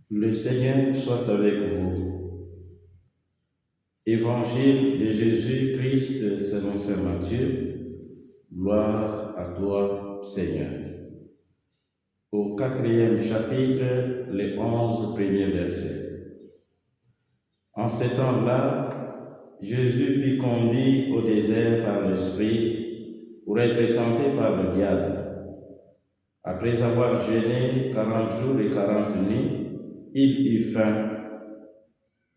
Le Seigneur soit avec vous. Évangile de Jésus-Christ selon saint Matthieu. Gloire à toi, Seigneur. Au 4e chapitre, les 11 premiers versets. En ces temps-là, Jésus fut conduit au désert par l'Esprit pour être tenté par le diable. Après avoir jeûné 40 jours et 40 nuits, il eut faim.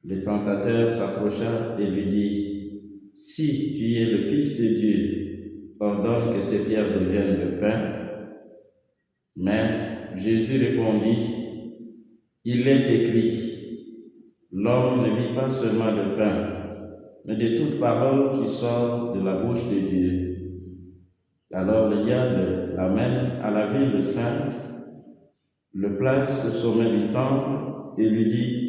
Le tentateur s'approcha et lui dit, « Si tu es le Fils de Dieu, ordonne que ces pierres deviennent le pain. » Mais Jésus répondit, « Il est écrit, l'homme ne vit pas seulement de pain, mais de toute parole qui sort de la bouche de Dieu. » Alors le diable l'amène à la ville sainte, le place au sommet du temple et lui dit,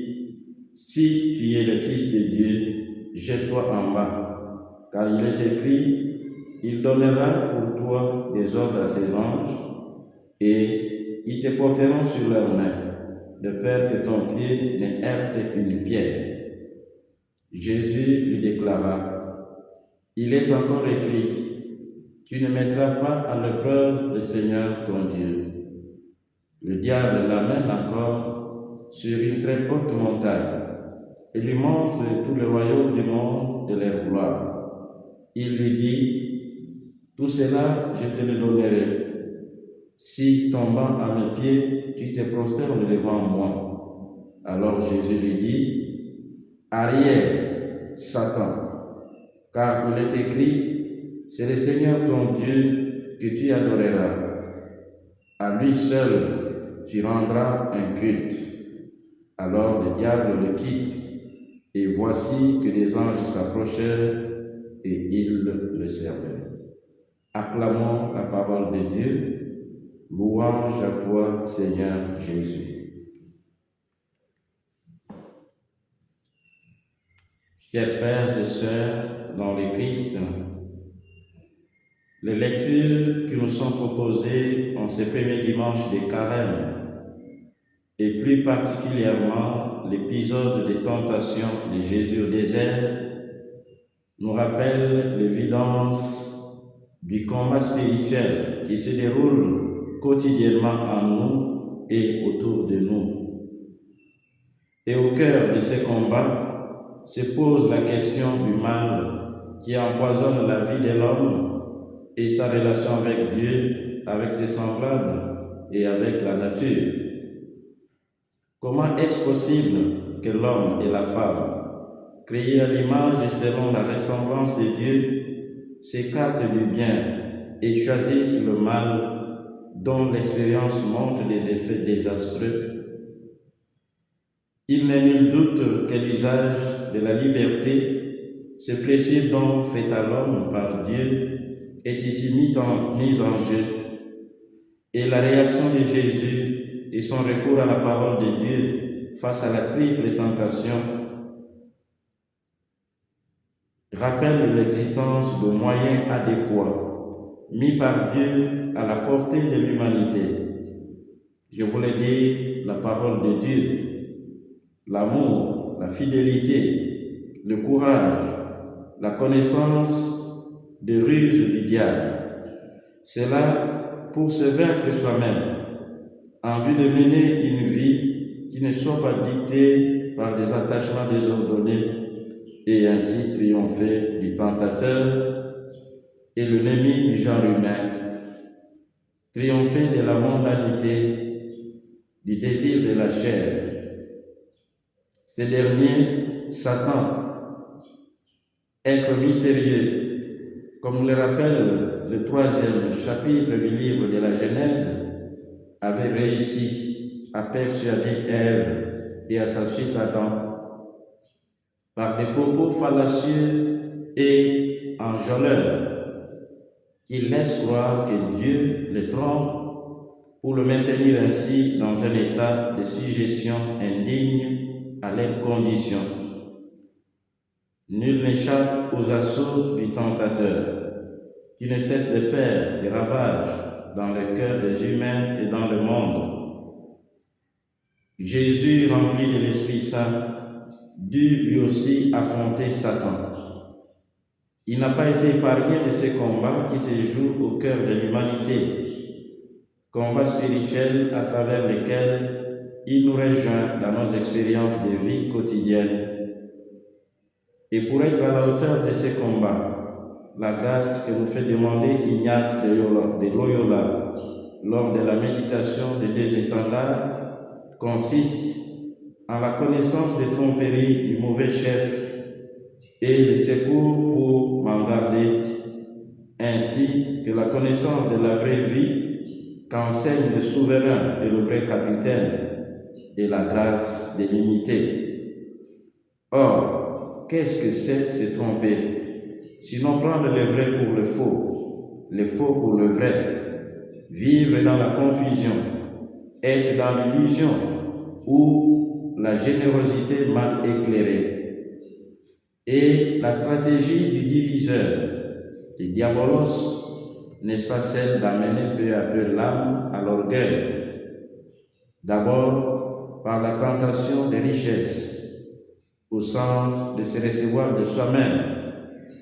« Si tu es le Fils de Dieu, jette-toi en bas, car il est écrit, il donnera pour toi des ordres à ses anges, et ils te porteront sur leurs mains, de peur que ton pied ne heurte une pierre. » Jésus lui déclara, « Il est encore écrit, tu ne mettras pas à l'épreuve le Seigneur ton Dieu. » Le diable l'amène encore sur une très haute montagne et lui montre tout le royaume du monde et leur gloire. Il lui dit, « Tout cela, je te le donnerai, si tombant à mes pieds, tu te prosternes devant moi. » Alors Jésus lui dit, « Arrière, Satan, car il est écrit, c'est le Seigneur ton Dieu que tu adoreras. À lui seul tu rendras un culte. » Alors le diable le quitte, et voici que des anges s'approchèrent et ils le servaient. Acclamons la parole de Dieu. Louange à toi, Seigneur Jésus. Chers frères et sœurs dans le Christ, les lectures qui nous sont proposées en ces premiers dimanches de Carême, et plus particulièrement l'épisode de tentation de Jésus au désert, nous rappellent l'évidence du combat spirituel qui se déroule quotidiennement en nous et autour de nous. Et au cœur de ce combat se pose la question du mal qui empoisonne la vie de l'homme et sa relation avec Dieu, avec ses semblables et avec la nature. Comment est-ce possible que l'homme et la femme, créés à l'image et selon la ressemblance de Dieu, s'écartent du bien et choisissent le mal dont l'expérience montre des effets désastreux? Il n'est nul doute que l'usage de la liberté, ce précieux don fait à l'homme par Dieu, est ici mis en jeu. Et la réaction de Jésus et son recours à la parole de Dieu face à la triple tentation rappellent l'existence de moyens adéquats mis par Dieu à la portée de l'humanité. Je voulais dire la parole de Dieu, l'amour, la fidélité, le courage, la connaissance des ruses du diable. Cela pour se vaincre soi-même, en vue de mener une vie qui ne soit pas dictée par des attachements désordonnés et ainsi triompher du tentateur et de l'ennemi du genre humain, triompher de la mondanité, du désir de la chair. Ce dernier, Satan, être mystérieux, comme le rappelle le 3e chapitre du livre de la Genèse, avait réussi à persuader Ève et à sa suite Adam par des propos fallacieux et enjôleurs qui laissent croire que Dieu le trompe pour le maintenir ainsi dans un état de sujétion indigne à leurs conditions. Nul n'échappe aux assauts du tentateur, qui ne cesse de faire des ravages dans le cœur des humains et dans le monde. Jésus, rempli de l'Esprit Saint, dut lui aussi affronter Satan. Il n'a pas été épargné de ces combats qui se jouent au cœur de l'humanité, combats spirituels à travers lesquels il nous rejoint dans nos expériences de vie quotidienne. Et pour être à la hauteur de ces combats, la grâce que nous fait demander Ignace de Loyola lors de la méditation des deux étendards consiste en la connaissance des tromperies du mauvais chef et le secours pour m'en garder, ainsi que la connaissance de la vraie vie qu'enseigne le souverain et le vrai capitaine, et la grâce de l'imiter. Or, qu'est-ce que c'est se tromper? Sinon prendre le vrai pour le faux pour le vrai, vivre dans la confusion, être dans l'illusion ou la générosité mal éclairée. Et la stratégie du diviseur, du diabolos, n'est-ce pas celle d'amener peu à peu l'âme à l'orgueil? D'abord par la tentation des richesses, au sens de se recevoir de soi-même,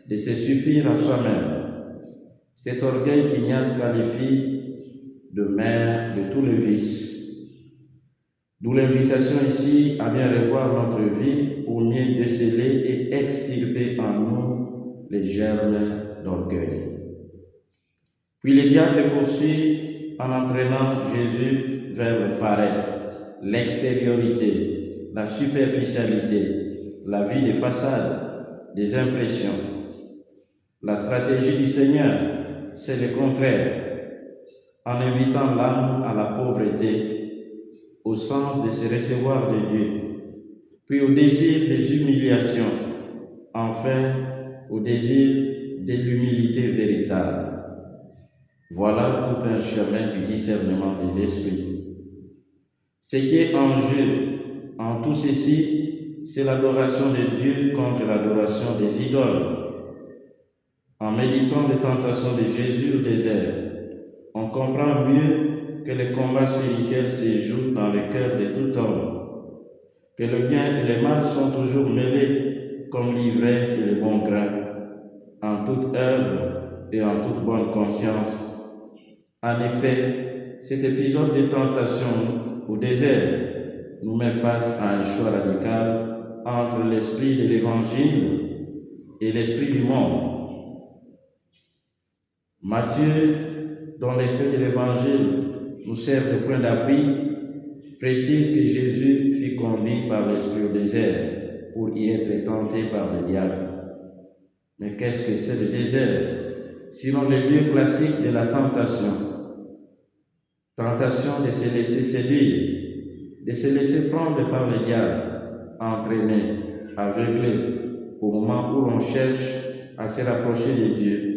de se suffire à soi-même. Cet orgueil qu'Ignace qualifie de mère de tous les vices. D'où l'invitation ici à bien revoir notre vie pour mieux déceler et extirper en nous les germes d'orgueil. Puis le diable poursuit en entraînant Jésus vers le paraître, l'extériorité, la superficialité, la vie des façades, des impressions. La stratégie du Seigneur, c'est le contraire, en invitant l'âme à la pauvreté, au sens de se recevoir de Dieu, puis au désir des humiliations, enfin au désir de l'humilité véritable. Voilà tout un chemin du discernement des esprits. Ce qui est en jeu en tout ceci, c'est l'adoration de Dieu contre l'adoration des idoles. En méditant les tentations de Jésus au désert, on comprend mieux que les combats spirituels se jouent dans le cœur de tout homme, que le bien et le mal sont toujours mêlés comme l'ivraie et le bon grain, en toute œuvre et en toute bonne conscience. En effet, cet épisode de tentation au désert nous met face à un choix radical entre l'esprit de l'Évangile et l'esprit du monde. Matthieu, dont l'esprit de l'Évangile nous sert de point d'appui, précise que Jésus fut conduit par l'Esprit au désert pour y être tenté par le diable. Mais qu'est-ce que c'est le désert? Sinon le lieu classique de la tentation. Tentation de se laisser séduire, de se laisser prendre par le diable, entraîner, aveugler, au moment où l'on cherche à se rapprocher de Dieu.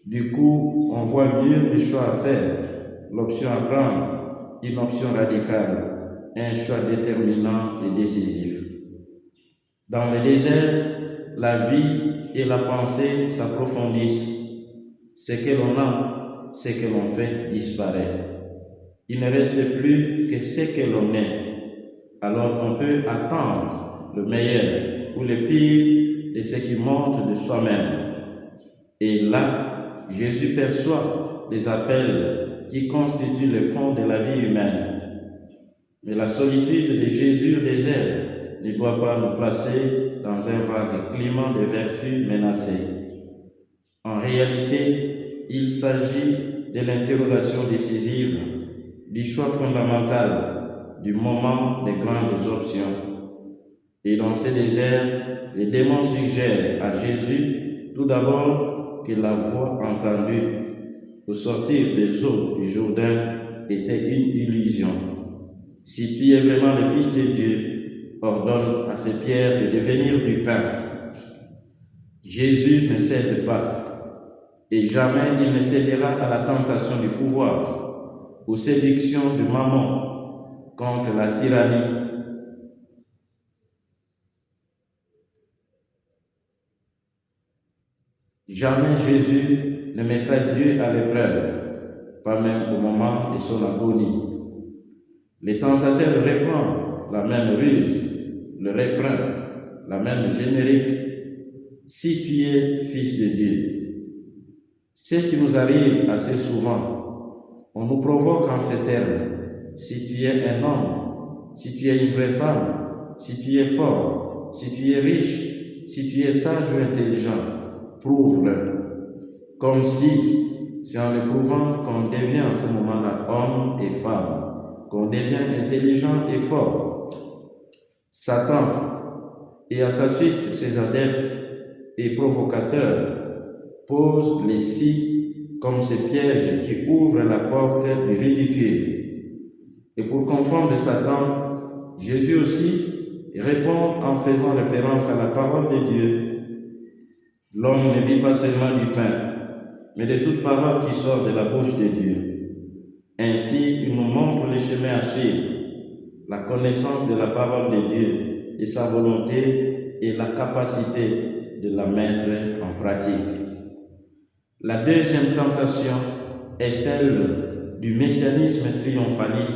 Du coup, on voit mieux le choix à faire, l'option à prendre, une option radicale, un choix déterminant et décisif. Dans le désert, la vie et la pensée s'approfondissent. Ce que l'on a, ce que l'on fait disparaît. Il ne reste plus que ce que l'on est. Alors on peut attendre le meilleur ou le pire de ce qui monte de soi-même. Et là, Jésus perçoit les appels qui constituent le fond de la vie humaine. Mais la solitude de Jésus au désert ne doit pas nous placer dans un vague climat de vertus menacées. En réalité, il s'agit de l'interrogation décisive, du choix fondamental, du moment des grandes options. Et dans ce désert, les démons suggèrent à Jésus tout d'abord que la voix entendue au sortir des eaux du Jourdain était une illusion. Si tu es vraiment le Fils de Dieu, ordonne à ces pierres de devenir du pain. Jésus ne cède pas, et jamais il ne cédera à la tentation du pouvoir, aux séductions du mammon contre la tyrannie. Jamais Jésus ne mettra Dieu à l'épreuve, pas même au moment de son agonie. Les tentateurs reprennent la même ruse, le refrain, la même générique. Si tu es fils de Dieu. Ce qui nous arrive assez souvent, on nous provoque en ces termes. Si tu es un homme, si tu es une vraie femme, si tu es fort, si tu es riche, si tu es sage ou intelligent, prouve-le. Comme si c'est en le prouvant qu'on devient en ce moment-là homme et femme, qu'on devient intelligent et fort. Satan et à sa suite ses adeptes et provocateurs posent les si comme ces pièges qui ouvrent la porte du ridicule. Et pour confondre Satan, Jésus aussi répond en faisant référence à la parole de Dieu. L'homme ne vit pas seulement du pain, mais de toute parole qui sort de la bouche de Dieu. Ainsi, il nous montre le chemin à suivre, la connaissance de la parole de Dieu et sa volonté et la capacité de la mettre en pratique. La deuxième tentation est celle du messianisme triomphaliste